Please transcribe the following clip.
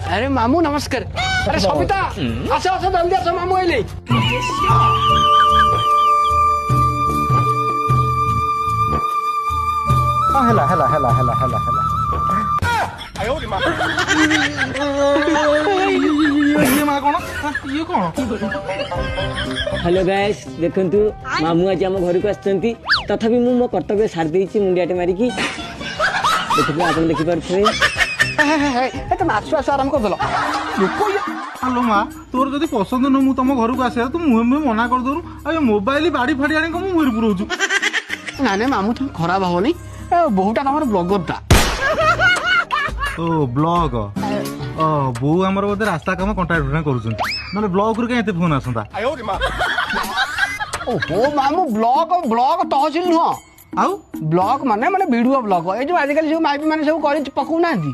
अरे मामू नमस्कार। अरे सविता आस आस जल्दी आस मामू आइले। हेला हेला हेला हेला हेला हेला ये मां कोन ये कोन हेलो गाइस देखंतु मामू आज हम घर को आछंती तथापि मु मो कर्तव्य सार देछि मुंडियाटे मारिकी देखि आपण देखि परछे ए तुम आसु आसु आराम कर दलो देखो ये हेलो मां तोर जदी पसंद न मु तम घर को आसे तू मुहे मना कर दोरु आ मोबाइल बाड़ी फाड़ी आनी को मु मुहे पुरोजु ना ना मामू तुम खराब होनी बहुटा तमर ब्लॉगर ता ओ ब्लॉग ओ बो हमर बोधे रास्ता काम कांटेक्ट करूछन नले ब्लॉग रे केते फोन आसंता ओहो मामू ब्लॉग तहसील नुह आउ ब्लॉग माने वीडियो ब्लॉग ए जो आजकल सब माइपी माने सब करि पकौ नांती